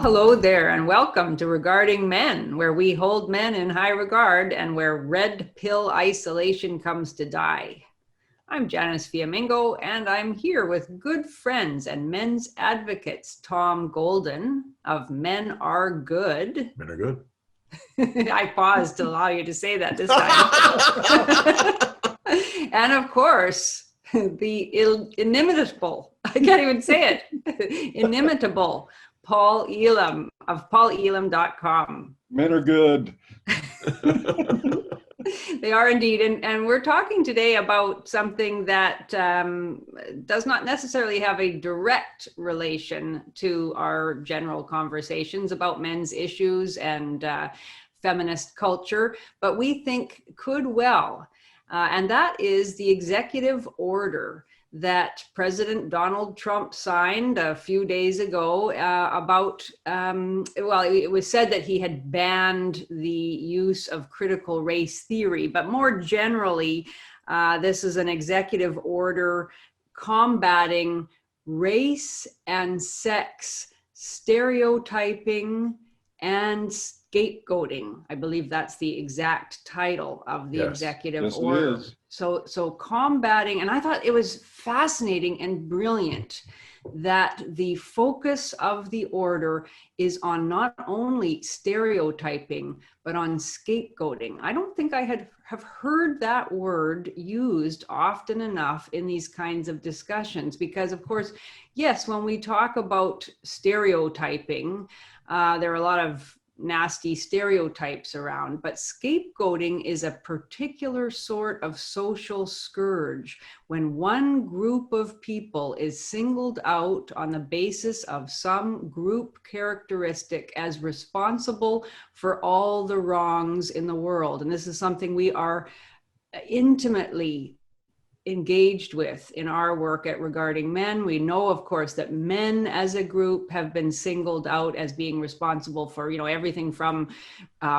Hello there, and welcome to Regarding Men, where we hold men in high regard and where red pill isolation comes to die. I'm Janice Fiamengo, and I'm here with good friends and men's advocates, Tom Golden of MenAreGood. Men are good. I paused to allow you to say that this time. And of course, the inimitable, I can't even say it, inimitable Paul Elam of paulelam.com. Men are good. They are indeed. And we're talking today about something that does not necessarily have a direct relation to our general conversations about men's issues and feminist culture, but we think could well. And that is the executive order that President Donald Trump signed a few days ago about, it was said that he had banned the use of critical race theory, but more generally, this is an executive order combating race and sex stereotyping and scapegoating. I believe that's the exact title of the executive order. So combating, and I thought it was fascinating and brilliant that the focus of the order is on not only stereotyping, but on scapegoating. I don't think I have heard that word used often enough in these kinds of discussions, because of course, yes, when we talk about stereotyping, there are a lot of nasty stereotypes around, but scapegoating is a particular sort of social scourge when one group of people is singled out on the basis of some group characteristic as responsible for all the wrongs in the world. And this is something we are intimately engaged with in our work at Regarding Men. We know, of course, that men as a group have been singled out as being responsible for, everything from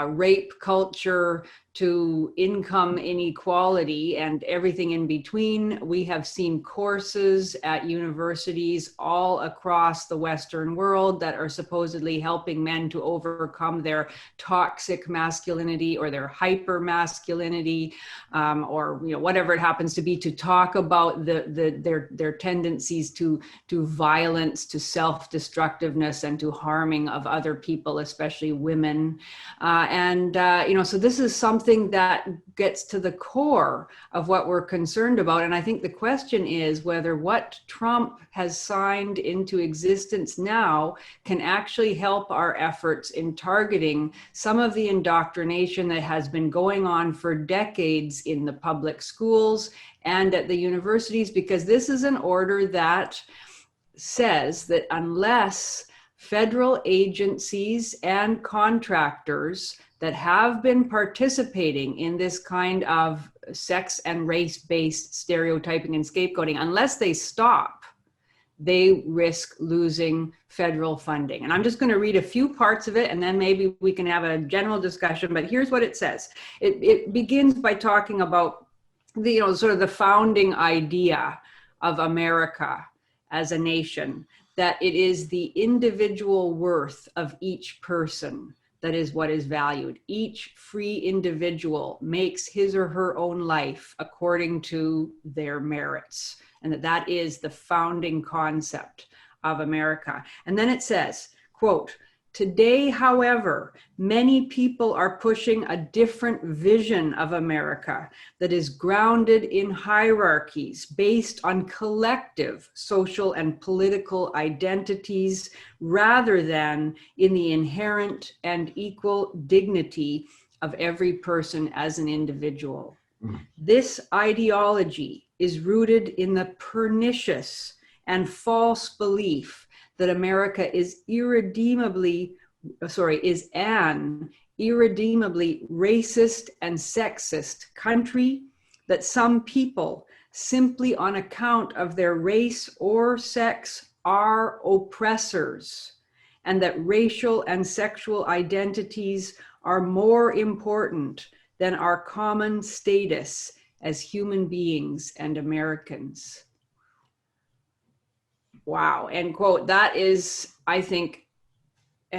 rape culture to income inequality and everything in between. We have seen courses at universities all across the Western world that are supposedly helping men to overcome their toxic masculinity or their hyper masculinity, or whatever it happens to be, to talk about their tendencies to violence, to self-destructiveness, and to harming of other people, especially women. So this is something that gets to the core of what we're concerned about. And I think the question is whether what Trump has signed into existence now can actually help our efforts in targeting some of the indoctrination that has been going on for decades in the public schools and at the universities, because this is an order that says that unless federal agencies and contractors that have been participating in this kind of sex and race-based stereotyping and scapegoating, unless they stop, they risk losing federal funding. And I'm just going to read a few parts of it, and then maybe we can have a general discussion. But here's what it says. It begins by talking about the, sort of the founding idea of America as a nation, that it is the individual worth of each person that is what is valued. Each free individual makes his or her own life according to their merits, and that is the founding concept of America. And then it says, quote, "Today, however, many people are pushing a different vision of America that is grounded in hierarchies based on collective social and political identities rather than in the inherent and equal dignity of every person as an individual. This ideology is rooted in the pernicious and false belief that America is an irredeemably racist and sexist country, that some people, simply on account of their race or sex, are oppressors, and that racial and sexual identities are more important than our common status as human beings and Americans." Wow, end quote. That is, I think,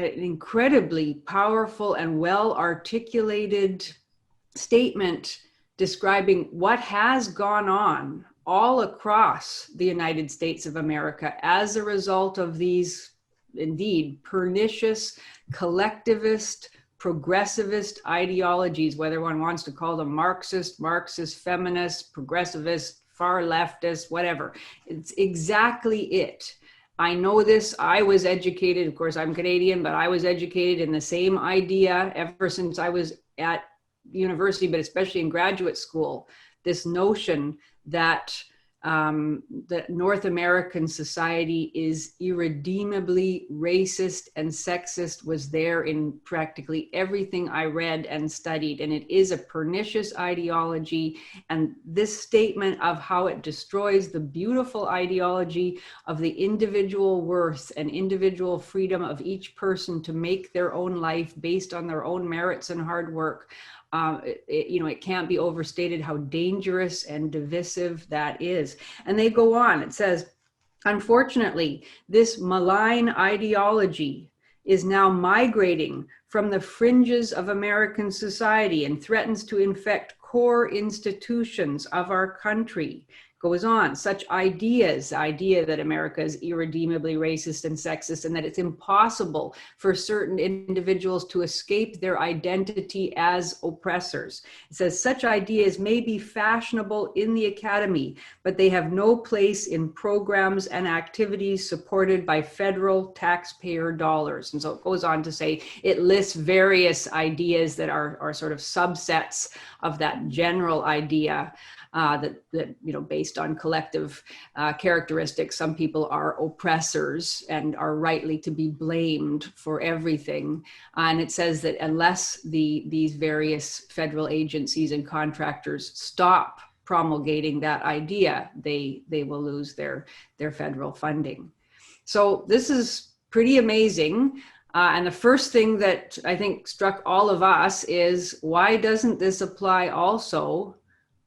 an incredibly powerful and well articulated statement describing what has gone on all across the United States of America as a result of these indeed pernicious, collectivist, progressivist ideologies, whether one wants to call them Marxist, feminist, progressivist, far leftist, whatever. It's exactly it. I know this. I was educated, of course, I'm Canadian, but I was educated in the same idea ever since I was at university, but especially in graduate school, this notion that that North American society is irredeemably racist and sexist was there in practically everything I read and studied. And it is a pernicious ideology. And this statement of how it destroys the beautiful ideology of the individual worth and individual freedom of each person to make their own life based on their own merits and hard work. It can't be overstated how dangerous and divisive that is. And they go on, it says, unfortunately, this malign ideology is now migrating from the fringes of American society and threatens to infect core institutions of our country. Goes on, such idea that America is irredeemably racist and sexist and that it's impossible for certain individuals to escape their identity as oppressors. It says such ideas may be fashionable in the academy, but they have no place in programs and activities supported by federal taxpayer dollars. And so it goes on to say, it lists various ideas that are sort of subsets of that general idea. That based on collective characteristics, some people are oppressors and are rightly to be blamed for everything. And it says that unless these various federal agencies and contractors stop promulgating that idea, they will lose their federal funding. So this is pretty amazing. And the first thing that I think struck all of us is, why doesn't this apply also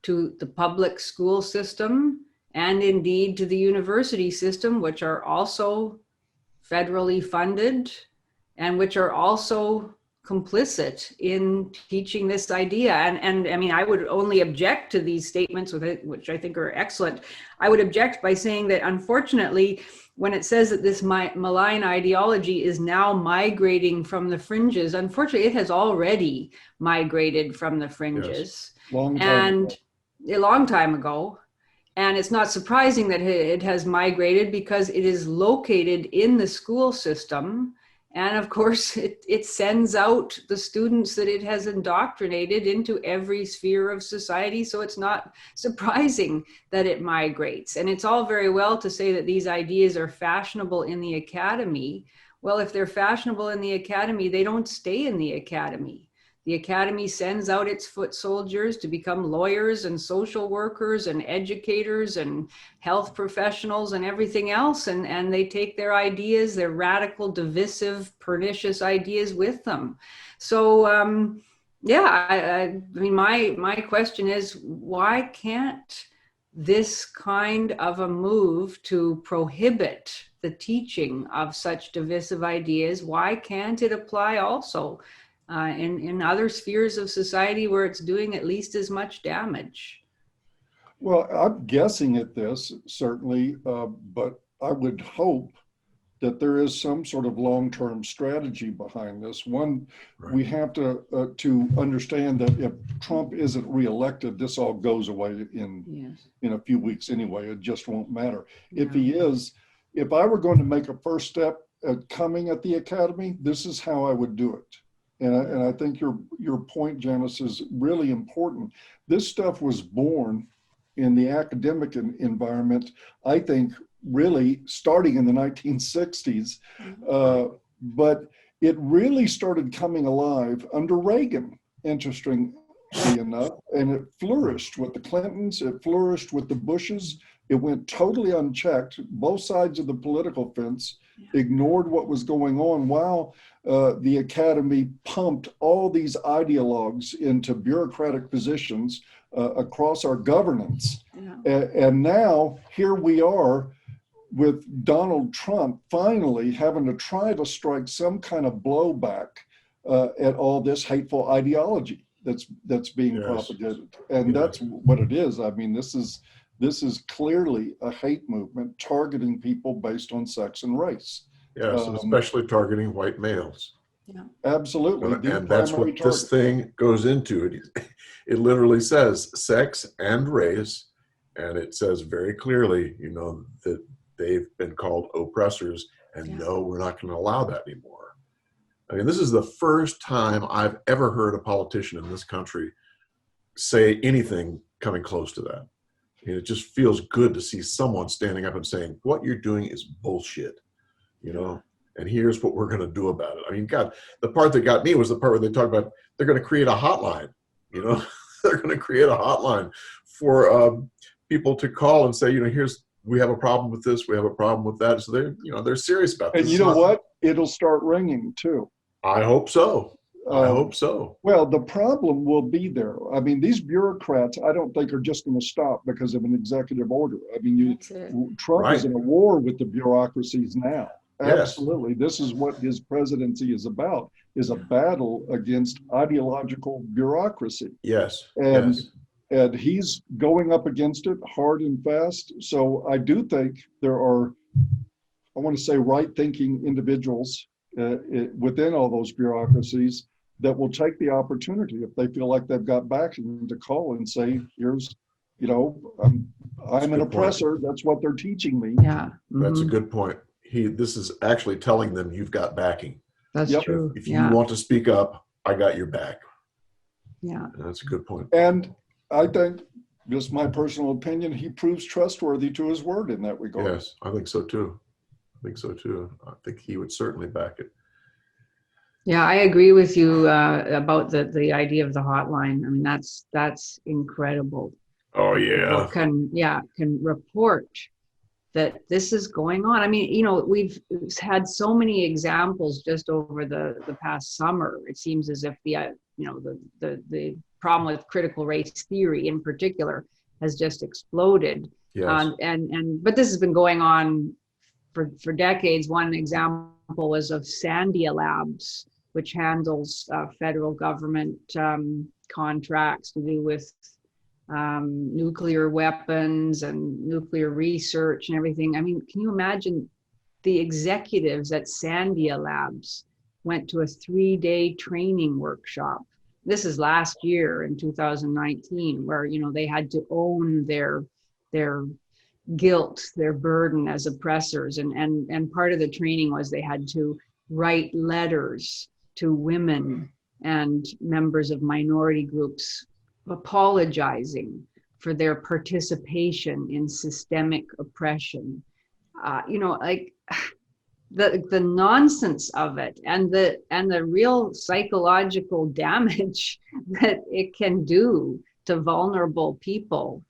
to the public school system and indeed to the university system, which are also federally funded and which are also complicit in teaching this idea? And I mean, I would only object to these statements, which I think are excellent. I would object by saying that, unfortunately, when it says that this malign ideology is now migrating from the fringes, unfortunately, it has already migrated from the fringes. Yes. A long time ago. And it's not surprising that it has migrated because it is located in the school system. And of course, it sends out the students that it has indoctrinated into every sphere of society. So it's not surprising that it migrates. And it's all very well to say that these ideas are fashionable in the academy. Well, if they're fashionable in the academy, they don't stay in the academy. The academy sends out its foot soldiers to become lawyers and social workers and educators and health professionals and everything else. And they take their ideas, their radical, divisive, pernicious ideas with them. So, I mean, my question is, why can't this kind of a move to prohibit the teaching of such divisive ideas, why can't it apply also in other spheres of society where it's doing at least as much damage? Well, I'm guessing at this, certainly, but I would hope that there is some sort of long-term strategy behind this. One, right. We have to understand that if Trump isn't reelected, this all goes away in a few weeks anyway. It just won't matter. Yeah. If he is, if I were going to make a first step at coming at the academy, this is how I would do it. And I think your point, Janice, is really important. This stuff was born in the academic environment, I think, really starting in the 1960s, but it really started coming alive under Reagan, interestingly enough, and it flourished with the Clintons, it flourished with the Bushes. It went totally unchecked. Both sides of the political fence ignored what was going on while the academy pumped all these ideologues into bureaucratic positions across our governance. Yeah. And now here we are with Donald Trump finally having to try to strike some kind of blowback at all this hateful ideology that's being propagated. And that's what it is. I mean, this is clearly a hate movement targeting people based on sex and race. Yes, and especially targeting white males. Yeah, absolutely. And that's what this thing goes into. It literally says sex and race, and it says very clearly, you know, that they've been called oppressors, and no, we're not going to allow that anymore. I mean, this is the first time I've ever heard a politician in this country say anything coming close to that. I mean, it just feels good to see someone standing up and saying, what you're doing is bullshit, you know, and here's what we're going to do about it. I mean, God, the part that got me was the part where they talk about they're going to create a hotline, you know, they're going to create a hotline for people to call and say, you know, we have a problem with this, we have a problem with that. So they're serious about this. And you know what? It'll start ringing too. I hope so. I hope so. Well, the problem will be there. I mean, these bureaucrats, I don't think are just going to stop because of an executive order. I mean, Trump is in a war with the bureaucracies now. Absolutely. This is what his presidency is about, is a battle against ideological bureaucracy. Yes. And he's going up against it hard and fast. So I do think there are, I want to say, right-thinking individuals within all those bureaucracies that will take the opportunity if they feel like they've got backing to call and say, here's, you know, I'm an oppressor. Point. That's what they're teaching me. Yeah. Mm-hmm. That's a good point. This is actually telling them you've got backing. That's true. If you want to speak up, I got your back. Yeah. That's a good point. And I think, just my personal opinion, he proves trustworthy to his word in that regard. Yes, I think so too. I think he would certainly back it. Yeah, I agree with you about the idea of the hotline. I mean, that's incredible. Oh yeah. People can report that this is going on. I mean, you know, we've had so many examples just over the past summer. It seems as if the problem with critical race theory in particular has just exploded. Yes. But this has been going on for decades. One example was of Sandia Labs, which handles federal government contracts to do with nuclear weapons and nuclear research and everything. I mean, can you imagine the executives at Sandia Labs went to a 3-day training workshop? This is last year in 2019, where, you know, they had to own their guilt, their burden as oppressors. And part of the training was they had to write letters to women and members of minority groups apologizing for their participation in systemic oppression. You know, like the nonsense of it and the real psychological damage that it can do to vulnerable people,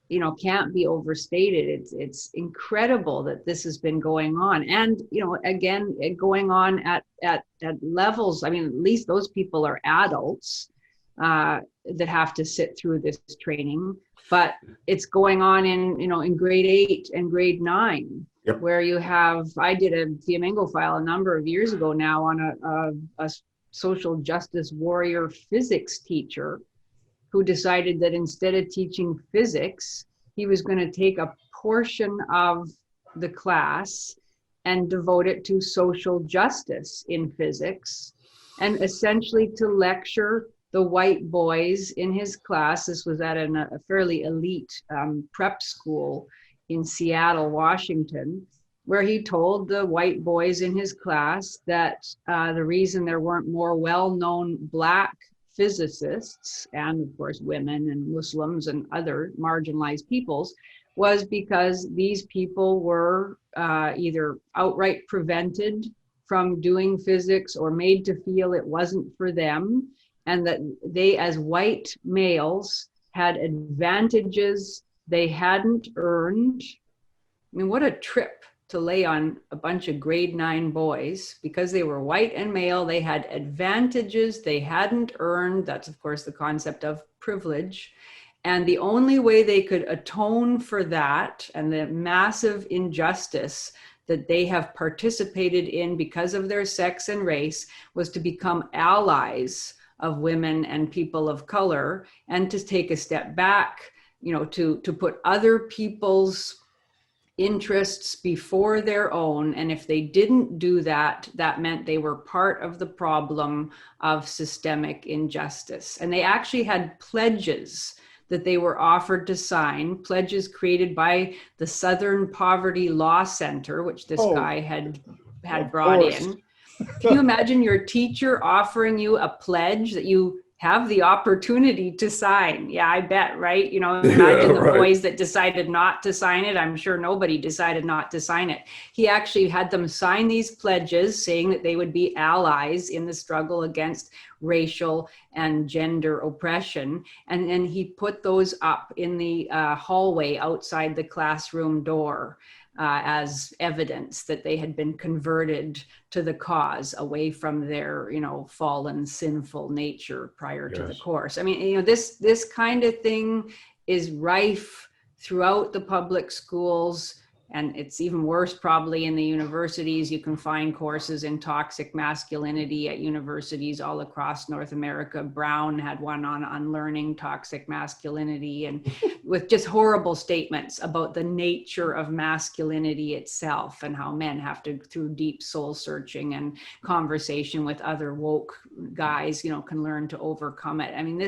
you know, can't be overstated. It's incredible that this has been going on, and, you know, again, going on at levels. I mean, at least those people are adults that have to sit through this training, but it's going on in grade 8 and grade 9. Yep. Where you have, I did a Fiamengo file a number of years ago now on a social justice warrior physics teacher who decided that instead of teaching physics, he was going to take a portion of the class and devote it to social justice in physics, and essentially to lecture the white boys in his class. This was at a fairly elite prep school in Seattle, Washington, where he told the white boys in his class that the reason there weren't more well-known Black physicists, and of course women and Muslims and other marginalized peoples, was because these people were either outright prevented from doing physics or made to feel it wasn't for them, and that they, as white males, had advantages they hadn't earned. I mean, what a trip to lay on a bunch of grade 9 boys. Because they were white and male, they had advantages they hadn't earned. That's, of course, the concept of privilege. And the only way they could atone for that and the massive injustice that they have participated in because of their sex and race was to become allies of women and people of color, and to take a step back, to put other people's interests before their own. And if they didn't do that, that meant they were part of the problem of systemic injustice. And they actually had pledges that they were offered to sign, pledges created by the Southern Poverty Law Center, which this guy had brought in. Can you imagine your teacher offering you a pledge that you have the opportunity to sign? Yeah, I bet, right? Imagine the boys that decided not to sign it. I'm sure nobody decided not to sign it. He actually had them sign these pledges saying that they would be allies in the struggle against racial and gender oppression. And then he put those up in the hallway outside the classroom door as evidence that they had been converted to the cause, away from their, fallen, sinful nature prior to the course. I mean, this kind of thing is rife throughout the public schools, and it's even worse probably in the universities. You can find courses in toxic masculinity at universities all across North America. Brown had one on unlearning toxic masculinity, and with just horrible statements about the nature of masculinity itself and how men have to, through deep soul searching and conversation with other woke guys, can learn to overcome it. I mean,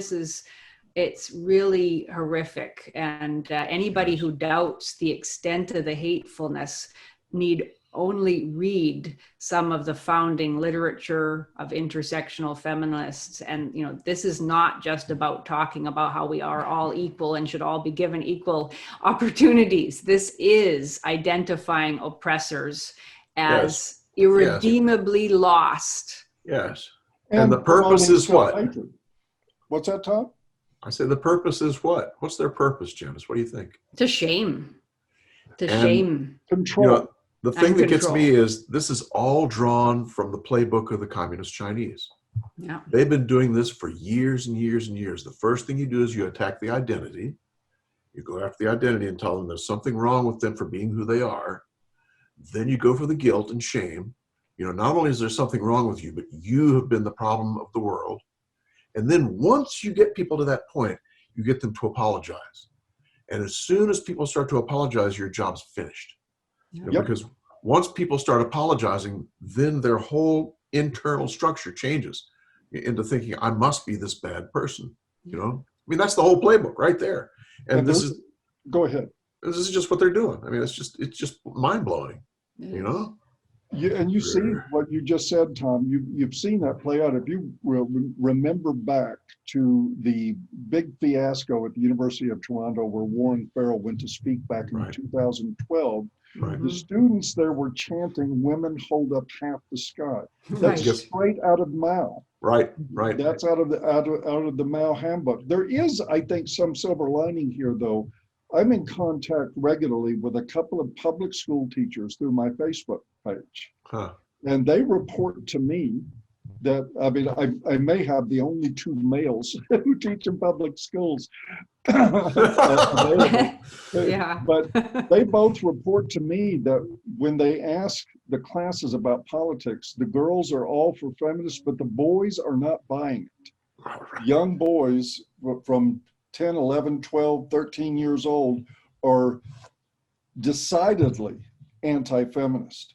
it's really horrific. And anybody who doubts the extent of the hatefulness need only read some of the founding literature of intersectional feminists. And, this is not just about talking about how we are all equal and should all be given equal opportunities. This is identifying oppressors as irredeemably lost. Yes. And the purpose is what? What's that, Tom? I say the purpose is what? What's their purpose, Janice? What do you think? To shame. Shame. Control. The thing that gets me is this is all drawn from the playbook of the Communist Chinese. Yeah. They've been doing this for years and years and years. The first thing you do is you attack the identity. You go after the identity and tell them there's something wrong with them for being who they are. Then you go for the guilt and shame. Not only is there something wrong with you, but you have been the problem of the world. And then once you get people to that point, you get them to apologize. And as soon as people start to apologize, your job's finished. Because once people start apologizing, then their whole internal structure changes into thinking, I must be this bad person. I mean, that's the whole playbook right there. And go ahead. This is just what they're doing. I mean, it's just mind blowing, And you see what you just said, Tom. You've seen that play out. If you will remember back to the big fiasco at the University of Toronto, where Warren Farrell went to speak back in 2012, the students there were chanting, "Women hold up half the sky." That's straight out of Mao. Right. That's out of the Mao handbook. There is, I think, some silver lining here, though. I'm in contact regularly with a couple of public school teachers through my Facebook page. And they report to me that, I may have the only two males who teach in public schools available. But they both report to me that when they ask the classes about politics, the girls are all for feminists, but the boys are not buying it. Young boys from 10, 11, 12, 13 years old are decidedly anti-feminist.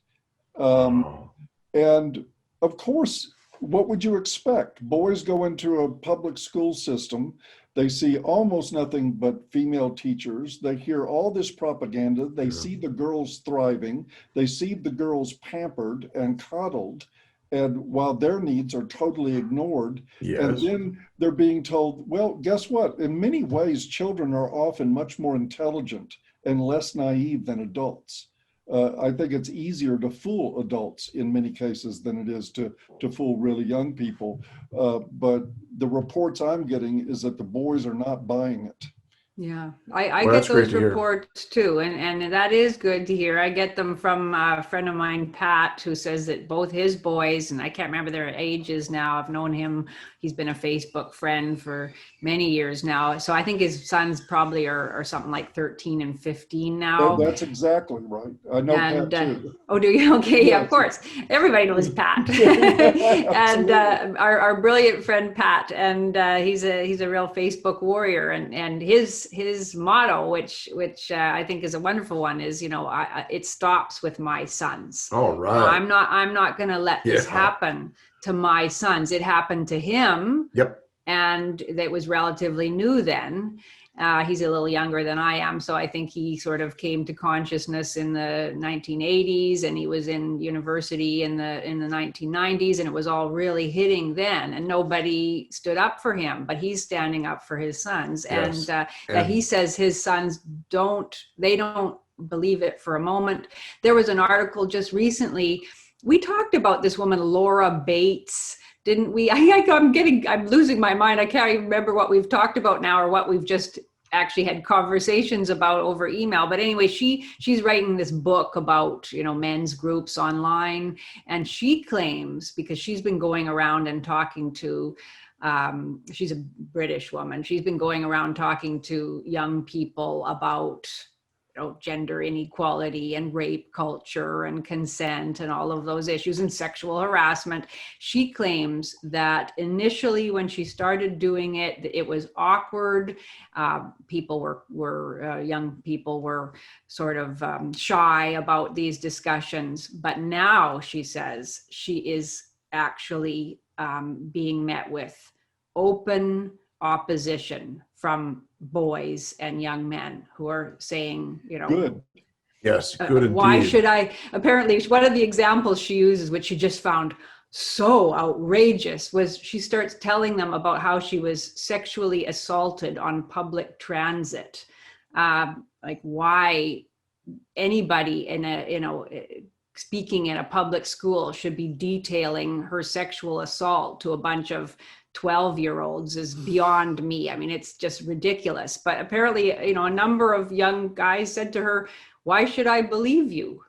And of course, what would you expect? Boys go into a public school system. They see almost nothing but female teachers. They hear all this propaganda. They see the girls thriving. They see the girls pampered and coddled. And while their needs are totally ignored, and then they're being told, well, guess what? In many ways, children are often much more intelligent and less naive than adults. I think it's easier to fool adults in many cases than it is to fool really young people. But the reports I'm getting is that the boys are not buying it. Yeah, I Well, get that's great those to hear. reports too, and that is good to hear. I get them from a friend of mine, Pat, who says that both his boys, and I can't remember their ages now. I've known him; he's been a Facebook friend for many years now. So I think his sons probably are something like 13 and 15 now. That's exactly right. I know And Pat too. oh, do you? Okay, yeah, of Yes. course. Everybody knows Pat, and Absolutely. our brilliant friend Pat, and he's a real Facebook warrior. And his motto, which I think is a wonderful one, is it stops with my sons. All right. I'm not going to let this happen to my sons. It happened to him. Yep. And that was relatively new then. He's a little younger than I am, so I think he sort of came to consciousness in the 1980s, and he was in university in the 1990s, and it was all really hitting then, and nobody stood up for him, but he's standing up for his sons. Yes. And he says his sons don't believe it for a moment. There was an article just recently, we talked about this woman, Laura Bates, didn't we? I'm losing my mind. I can't even remember what we've talked about now or what we've just actually had conversations about over email. But anyway, she's writing this book about, men's groups online. And she claims, because she's been going around and talking to, she's a British woman. She's been going around talking to young people about gender inequality and rape culture and consent and all of those issues and sexual harassment. She claims that initially when she started doing it, it was awkward. People were young people were sort of shy about these discussions. But now she says she is actually being met with open opposition from boys and young men who are saying, Good. Yes, good indeed. Why should I? Apparently, one of the examples she uses, which she just found so outrageous, was she starts telling them about how she was sexually assaulted on public transit. Like why anybody speaking in a public school should be detailing her sexual assault to a bunch of 12-year-olds is beyond me. I mean, it's just ridiculous. But apparently, a number of young guys said to her, "Why should I believe you?"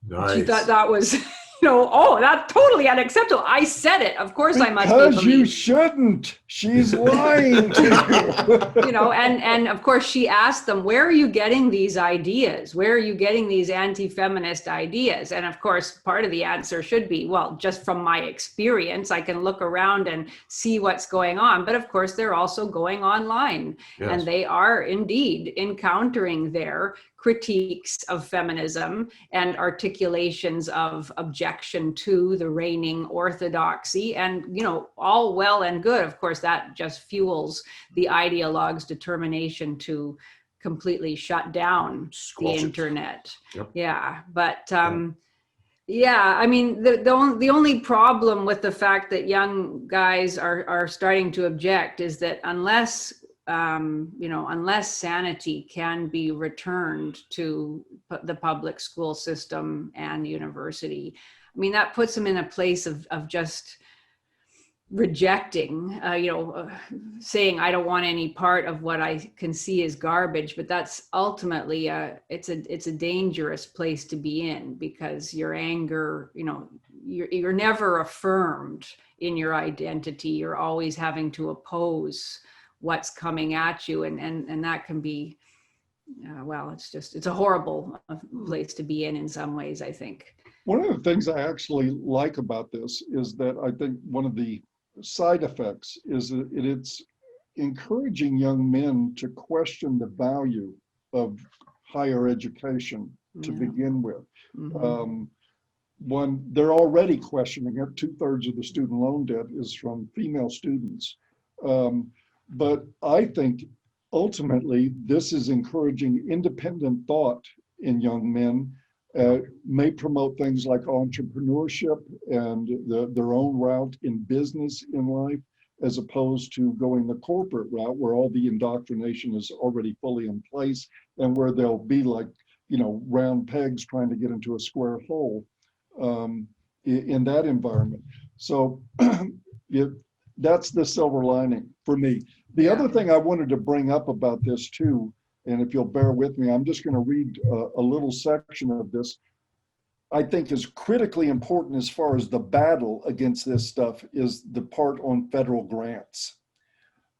Nice. She thought that was, that's totally unacceptable. I said it. Of course I must be Because believed. you shouldn't. She's lying to you. And of course she asked them, where are you getting these ideas? Where are you getting these anti-feminist ideas? And of course, part of the answer should be, well, just from my experience, I can look around and see what's going on. But of course, they're also going online. Yes. And they are indeed encountering their critiques of feminism and articulations of objection to the reigning orthodoxy, and all well and good. Of course, that just fuels the ideologues' determination to completely shut down the internet. Yep. Yeah, but yeah, I mean, the only problem with the fact that young guys are starting to object is that unless sanity can be returned to the public school system and university, I mean, that puts them in a place of just rejecting, saying, I don't want any part of what I can see as garbage. But that's ultimately it's a dangerous place to be in, because your anger, you're never affirmed in your identity. You're always having to oppose what's coming at you, and that can be it's a horrible place to be in some ways, I think. One of the things I actually like about this is that I think one of the side effects is that it's encouraging young men to question the value of higher education to begin with. Mm-hmm. They're already questioning it. 2/3 of the student loan debt is from female students. But I think ultimately this is encouraging independent thought in young men, may promote things like entrepreneurship and their own route in business in life, as opposed to going the corporate route where all the indoctrination is already fully in place and where they'll be like, round pegs trying to get into a square hole in that environment. So that's the silver lining for me. The other thing I wanted to bring up about this too, and if you'll bear with me, I'm just going to read a little section of this. I think is critically important as far as the battle against this stuff is the part on federal grants.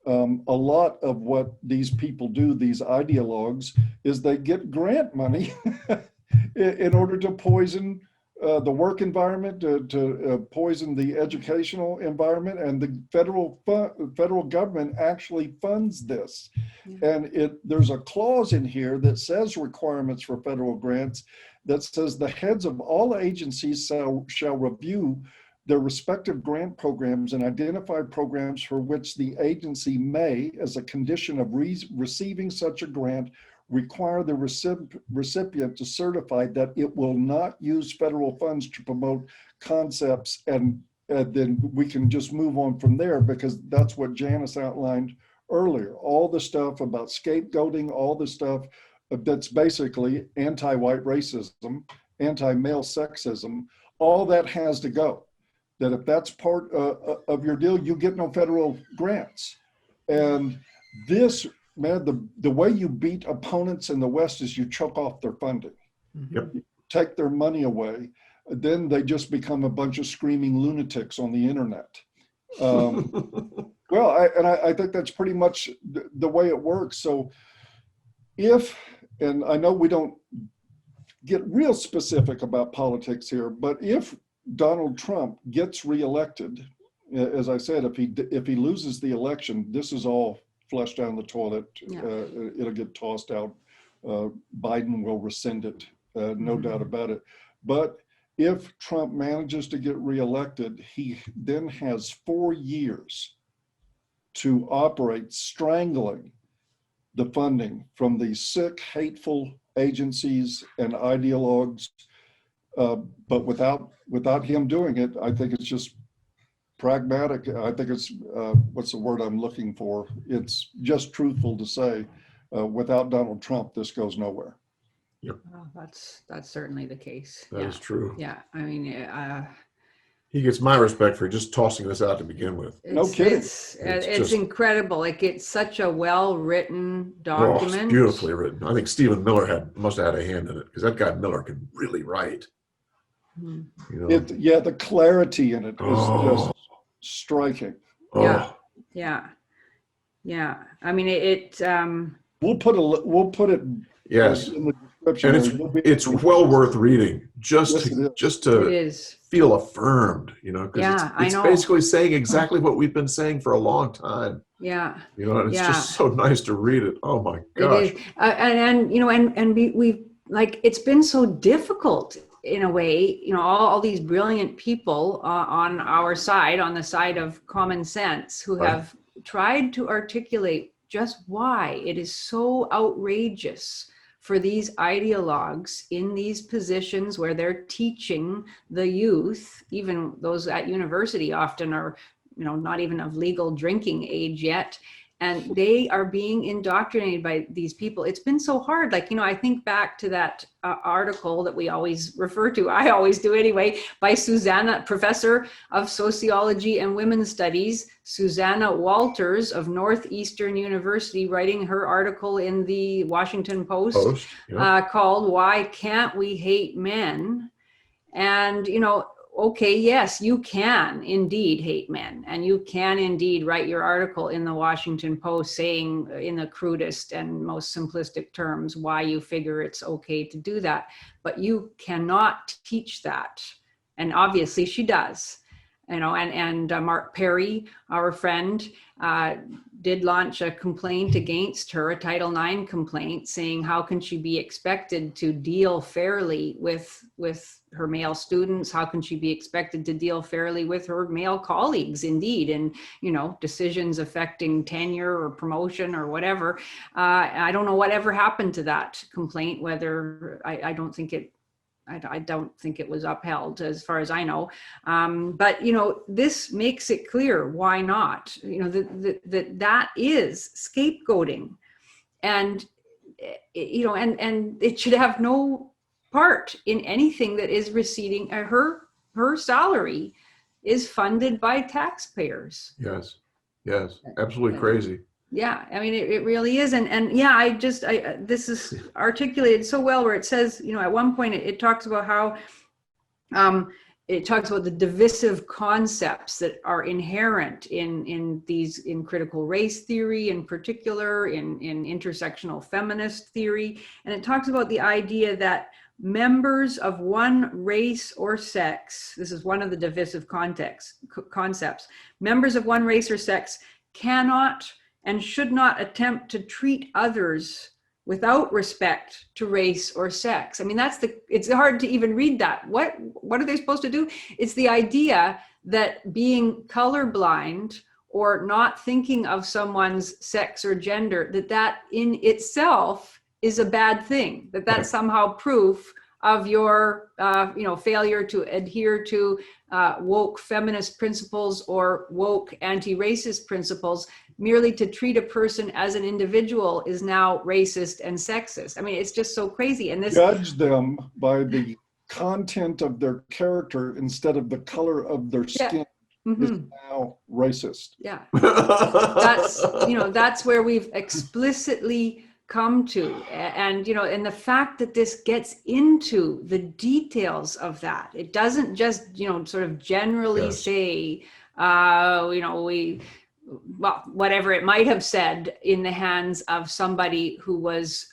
A lot of what these people do, these ideologues, is they get grant money in order to poison the work environment, to poison the educational environment, and the federal government actually funds this. And there's a clause in here that says requirements for federal grants that says the heads of all agencies shall review their respective grant programs and identify programs for which the agency may, as a condition of receiving such a grant, require the recipient to certify that it will not use federal funds to promote concepts, and then we can just move on from there, because that's what Janice outlined earlier. All the stuff about scapegoating, all the stuff that's basically anti-white racism, anti-male sexism, all that has to go. That if that's part of your deal, you get no federal grants. And this, man, the way you beat opponents in the West is you choke off their funding. Yep. You take their money away, then they just become a bunch of screaming lunatics on the internet. Well, I think that's pretty much the way it works. So and I know we don't get real specific about politics here, but if Donald Trump gets reelected, as I said, if he loses the election, this is all flushed down the toilet. It'll get tossed out. Biden will rescind it, no doubt about it. But if Trump manages to get reelected, he then has 4 years to operate, strangling the funding from these sick, hateful agencies and ideologues. But without him doing it, I think it's just pragmatic. I think it's, what's the word I'm looking for? It's just truthful to say, without Donald Trump, this goes nowhere. Yep. Well, that's certainly the case. That is true. Yeah, I mean, he gets my respect for just tossing this out to begin with. No kidding. It's incredible. Like, it's such a well-written document. Oh, it's beautifully written. I think Stephen Miller must have had a hand in it, because that guy Miller can really write. Mm-hmm. You know? The clarity in it is just striking. Yeah. I mean, we'll put it yes in the description. And it's well worth reading just to feel affirmed, you know, because it's basically saying exactly what we've been saying for a long time. Yeah. You know, and it's just so nice to read it. Oh my gosh. It is. And you know, and we've, like, it's been so difficult in a way, you know, all these brilliant people on our side, on the side of common sense, who have tried to articulate just why it is so outrageous for these ideologues in these positions where they're teaching the youth, even those at university often are, you know, not even of legal drinking age yet, and they are being indoctrinated by these people. It's been so hard. Like, you know, I think back to that article that we always refer to, I always do anyway, by Susanna, professor of sociology and women's studies, Susanna Walters of Northeastern University, writing her article in the Washington Post. Called "Why Can't We Hate Men?" And, you know, okay, yes, you can indeed hate men, and you can indeed write your article in the Washington Post saying in the crudest and most simplistic terms why you figure it's okay to do that, but you cannot teach that. And obviously she does, you know, and Mark Perry, our friend, did launch a complaint against her, a Title IX complaint, saying how can she be expected to deal fairly with her male students? How can she be expected to deal fairly with her male colleagues, indeed, and, you know, decisions affecting tenure or promotion or whatever. I don't know whatever happened to that complaint, whether I don't think it was upheld, as far as I know. But, you know, this makes it clear why not. You know, that is scapegoating, and, you know, and it should have no part in anything that is receiving her salary is funded by taxpayers. Yes, absolutely crazy. Yeah, I mean, it really is. And yeah, this is articulated so well where it says, at one point it talks about how, it talks about the divisive concepts that are inherent in critical race theory, in particular, in intersectional feminist theory. And it talks about the idea that members of one race or sex, this is one of the divisive concepts, members of one race or sex cannot and should not attempt to treat others without respect to race or sex. I mean, it's hard to even read that. What are they supposed to do? It's the idea that being colorblind or not thinking of someone's sex or gender, that in itself is a bad thing, that's somehow proof of your failure to adhere to woke feminist principles or woke anti-racist principles. Merely to treat a person as an individual is now racist and sexist. I mean, it's just so crazy. And judge them by the content of their character instead of the color of their skin is now racist. Yeah, that's where we've explicitly come to, and the fact that this gets into the details of that, it doesn't just sort of generally say whatever it might have said in the hands of somebody who was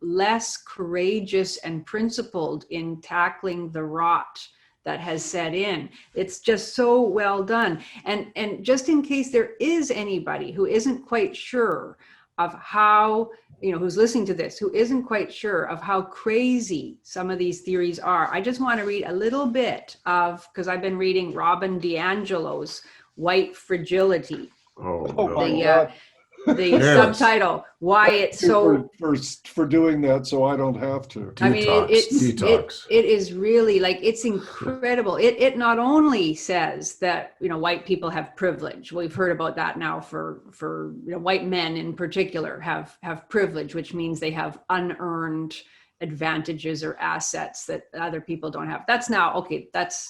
less courageous and principled in tackling the rot that has set in. It's just so well done. And just in case there is anybody who isn't quite sure of how, who's listening to this, who isn't quite sure of how crazy some of these theories are, I just want to read a little bit because I've been reading Robin DiAngelo's White Fragility. The subtitle, why it's so for doing that, so I don't have to. Detox, I mean, it is really it's incredible. It not only says that white people have privilege. We've heard about that now for white men in particular have privilege, which means they have unearned advantages or assets that other people don't have. That's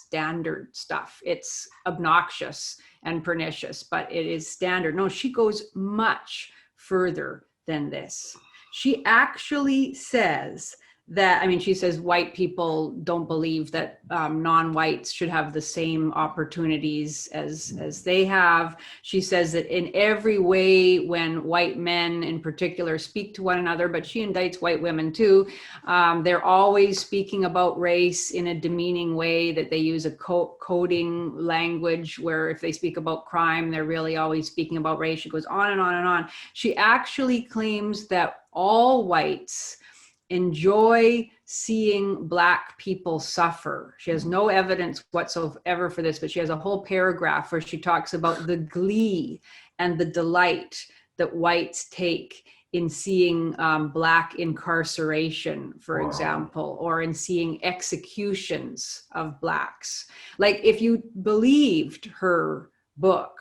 standard stuff. It's obnoxious and pernicious, but it is standard. No, she goes much further than this. She actually says that, she says white people don't believe that non-whites should have the same opportunities as they have. She says that in every way, when white men in particular speak to one another, but she indicts white women too, they're always speaking about race in a demeaning way, that they use a coding language where if they speak about crime, they're really always speaking about race. She goes on and on and on. She actually claims that all whites enjoy seeing Black people suffer. She has no evidence whatsoever for this, but she has a whole paragraph where she talks about the glee and the delight that whites take in seeing Black incarceration, for example, or in seeing executions of Blacks. If you believed her book,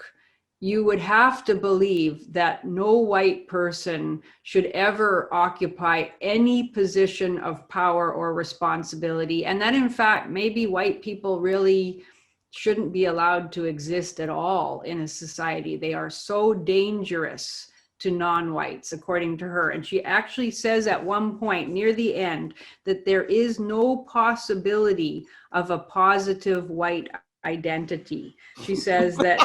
you would have to believe that no white person should ever occupy any position of power or responsibility, and that in fact, maybe white people really shouldn't be allowed to exist at all in a society. They are so dangerous to non-whites, according to her. And she actually says at one point near the end that there is no possibility of a positive white identity. She says that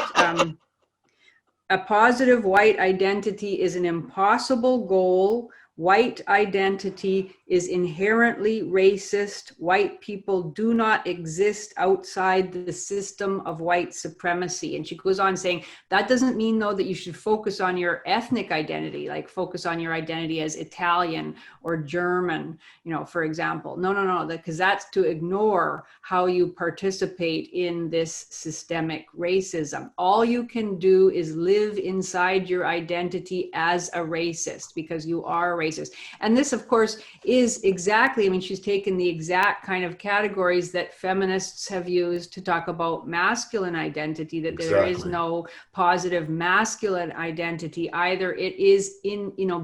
a positive white identity is an impossible goal. White identity is inherently racist. White people do not exist outside the system of white supremacy. And she goes on saying, that doesn't mean though that you should focus on your ethnic identity, focus on your identity as Italian or German, for example. No, because that's to ignore how you participate in this systemic racism. All you can do is live inside your identity as a racist, because you are a racist. And this, of course, is exactly, I mean, she's taken the exact kind of categories that feminists have used to talk about masculine identity, that there is no positive masculine identity either. It is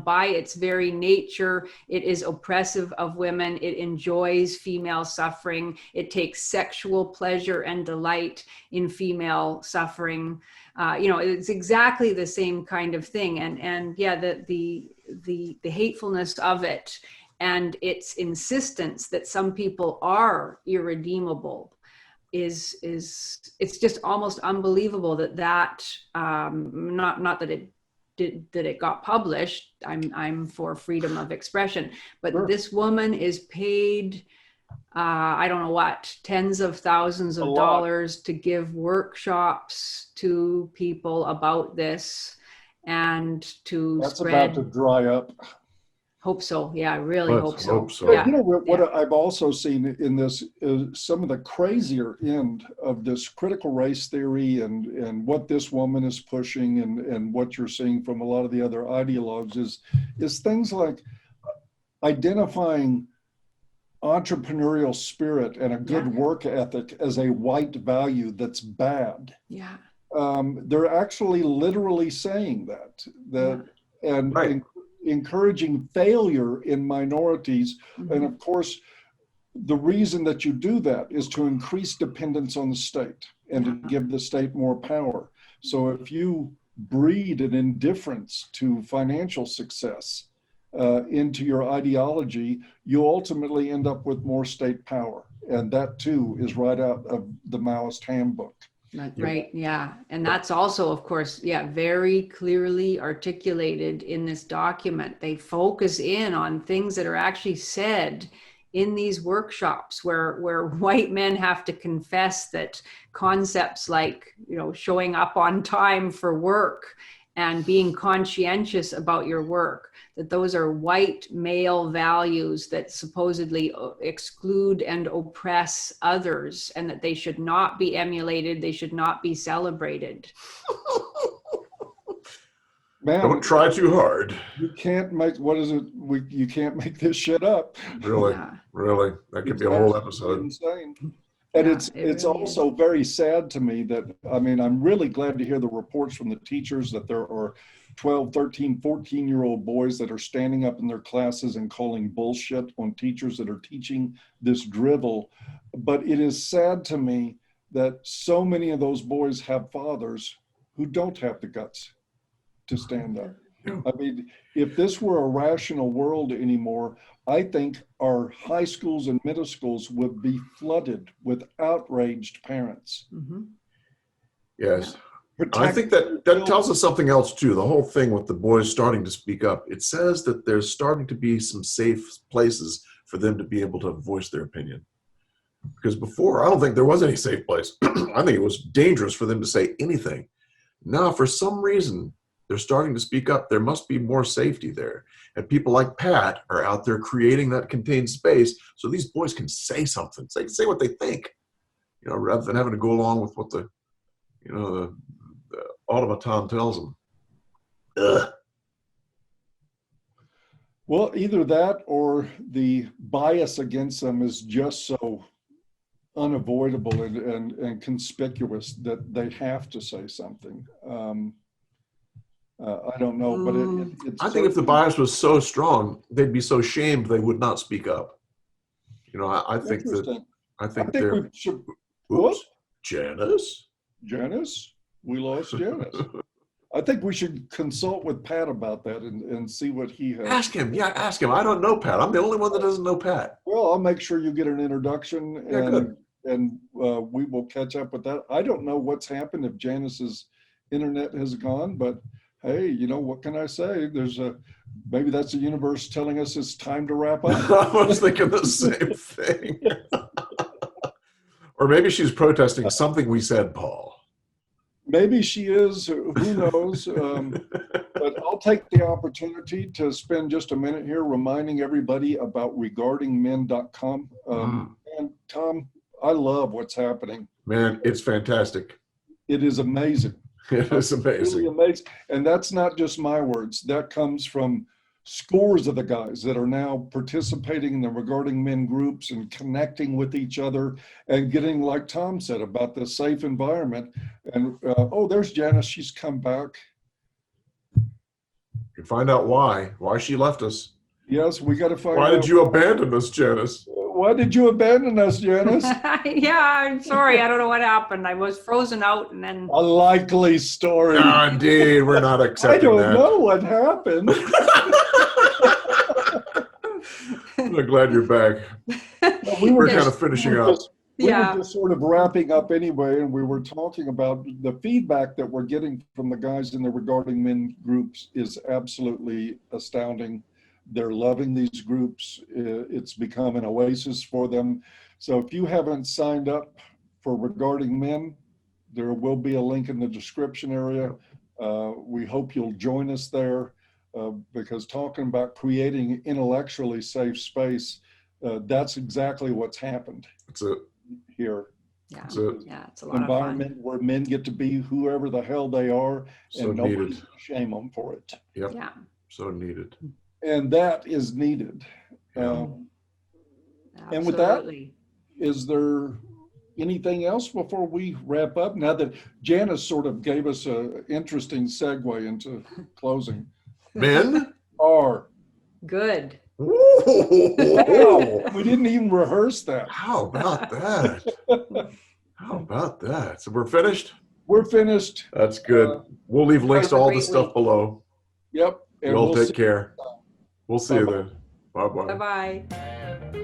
by its very nature, it is oppressive of women. It enjoys female suffering. It takes sexual pleasure and delight in female suffering. It's exactly the same kind of thing. And yeah, the hatefulness of it and its insistence that some people are irredeemable is it's just almost unbelievable that not that it got published. I'm for freedom of expression, but sure. This woman is paid I don't know what, tens of thousands of dollars to give workshops to people about this and to That's spread. About to dry up. Hope so. Yeah, I really hope so. Yeah. What I've also seen in this is some of the crazier end of this critical race theory and what this woman is pushing and what you're seeing from a lot of the other ideologues is things like identifying entrepreneurial spirit and a good work ethic as a white value that's bad. Yeah. They're actually literally saying that encouraging failure in minorities. Mm-hmm. And of course, the reason that you do that is to increase dependence on the state and to give the state more power. So if you breed an indifference to financial success into your ideology, you ultimately end up with more state power. And that too is right out of the Maoist handbook. Right, yeah. And that's also, of course, very clearly articulated in this document. They focus in on things that are actually said in these workshops where white men have to confess that concepts like, showing up on time for work and being conscientious about your work, that those are white male values that supposedly exclude and oppress others, and that they should not be emulated, they should not be celebrated. Man, don't try too hard. You can't make, you can't make this shit up. Really, really. That could be a whole episode. Insane. And it's really also very sad to me that, I'm really glad to hear the reports from the teachers that there are 12, 13, 14-year-old boys that are standing up in their classes and calling bullshit on teachers that are teaching this drivel. But it is sad to me that so many of those boys have fathers who don't have the guts to stand up. If this were a rational world anymore, I think our high schools and middle schools would be flooded with outraged parents. Mm-hmm. Yes. I think that tells us something else too. The whole thing with the boys starting to speak up, it says that there's starting to be some safe places for them to be able to voice their opinion. Because before, I don't think there was any safe place. I think it was dangerous for them to say anything. Now, for some reason, they're starting to speak up. There must be more safety there. And people like Pat are out there creating that contained space so these boys can say something, say what they think, rather than having to go along with what the automaton tells them. Ugh. Well, either that or the bias against them is just so unavoidable and conspicuous that they have to say something. I don't know, but it's I think if the bias was so strong, they'd be so shamed they would not speak up. I think they're. Oops, Janice. Janice, we lost Janice. I think we should consult with Pat about that and see what he has. Ask him. Yeah, ask him. I don't know Pat. I'm the only one that doesn't know Pat. Well, I'll make sure you get an introduction and we will catch up with that. I don't know what's happened if Janice's internet has gone, but hey, what can I say? Maybe that's the universe telling us it's time to wrap up. I was thinking the same thing. Or maybe she's protesting something we said, Paul. Maybe she is, who knows? But I'll take the opportunity to spend just a minute here reminding everybody about regardingmen.com. And Tom, I love what's happening. Man, it's fantastic. It is amazing. It is amazing. Really amazing. And that's not just my words. That comes from scores of the guys that are now participating in the Regarding Men groups and connecting with each other and getting, like Tom said, about the safe environment. And oh, there's Janice. She's come back. You can find out why she left us. Yes, we got to find out. Why did you abandon us, Janice? Why did you abandon us, Janice? Yeah, I'm sorry. I don't know what happened. I was frozen out and then. A likely story. No, indeed, we're not accepting that. I don't know what happened. I'm glad you're back. We're kind of finishing up. We were just sort of wrapping up anyway, and we were talking about the feedback that we're getting from the guys in the Regarding Men groups is absolutely astounding. They're loving these groups. It's become an oasis for them. So if you haven't signed up for Regarding Men, there will be a link in the description area. We hope you'll join us there because talking about creating intellectually safe space, that's exactly what's happened here. Yeah, it's it's a lot of environment where men get to be whoever the hell they are, so and nobody needed. can shame them for it. Yep. Yeah. So needed. And that is needed. Yeah. And with that, is there anything else before we wrap up? Now that Janice sort of gave us an interesting segue into closing. Men are good. Wow, we didn't even rehearse that. How about that? How about that? So we're finished? We're finished. That's good. We'll leave links to all the stuff below. Yep. We'll take care. We'll see you then. Bye-bye. Bye-bye.